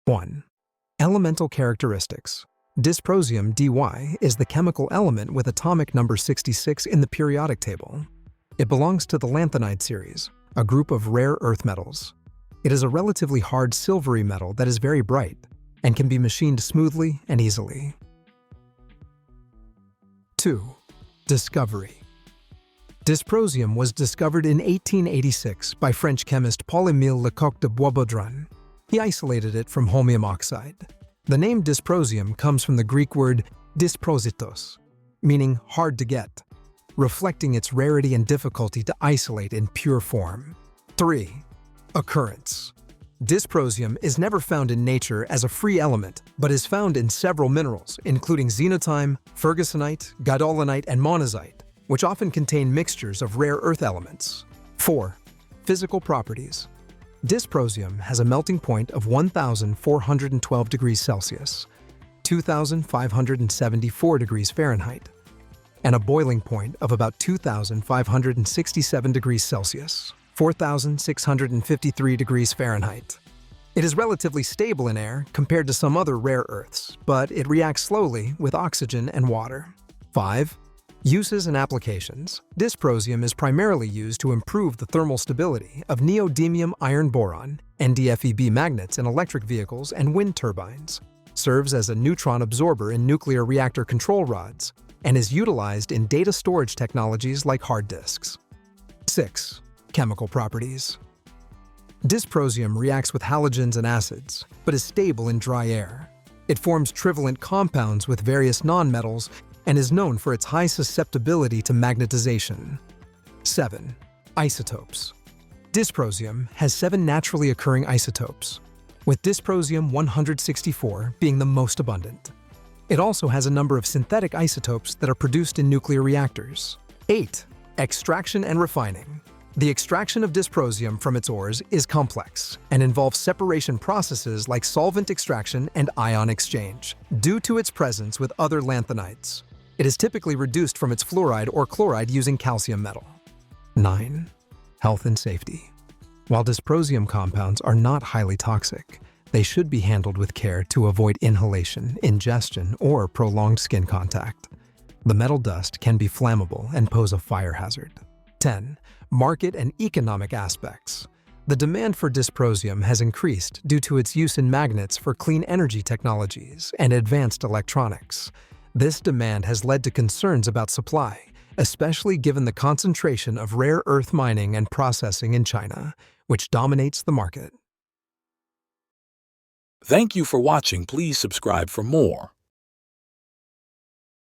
1. Elemental characteristics. Dysprosium dy is the chemical element with atomic number 66 in the periodic table. It belongs to the lanthanide series, a group of rare earth metals. It is a relatively hard silvery metal that is very bright and can be machined smoothly and easily. 2. Discovery. Dysprosium was discovered in 1886 by French chemist Paul-Émile Lecoq de Boisbaudran. He isolated it from holmium oxide. The name dysprosium comes from the Greek word dysprositos, meaning hard to get, reflecting its rarity and difficulty to isolate in pure form. 3. Occurrence. Dysprosium is never found in nature as a free element, but is found in several minerals, including xenotime, fergusonite, gadolinite, and monazite, which often contain mixtures of rare earth elements. 4. Physical properties. Dysprosium has a melting point of 1,412 degrees Celsius, 2,574 degrees Fahrenheit, and a boiling point of about 2,567 degrees Celsius, 4,653 degrees Fahrenheit. It is relatively stable in air compared to some other rare earths, but it reacts slowly with oxygen and water. 5. Uses and applications. Dysprosium is primarily used to improve the thermal stability of neodymium iron boron, NdFeB magnets in electric vehicles and wind turbines, serves as a neutron absorber in nuclear reactor control rods, and is utilized in data storage technologies like hard disks. 6. Chemical properties. Dysprosium reacts with halogens and acids, but is stable in dry air. It forms trivalent compounds with various nonmetals and is known for its high susceptibility to magnetization. 7. Isotopes. Dysprosium has 7 naturally occurring isotopes, with dysprosium-164 being the most abundant. It also has a number of synthetic isotopes that are produced in nuclear reactors. 8. Extraction and refining. The extraction of dysprosium from its ores is complex and involves separation processes like solvent extraction and ion exchange, due to its presence with other lanthanides. It is typically reduced from its fluoride or chloride using calcium metal. 9. Health and safety. While dysprosium compounds are not highly toxic, they should be handled with care to avoid inhalation, ingestion, or prolonged skin contact. The metal dust can be flammable and pose a fire hazard. 10. Market and economic aspects. The demand for dysprosium has increased due to its use in magnets for clean energy technologies and advanced electronics. This demand has led to concerns about supply, especially given the concentration of rare earth mining and processing in China, which dominates the market. Thank you for watching. Please subscribe for more.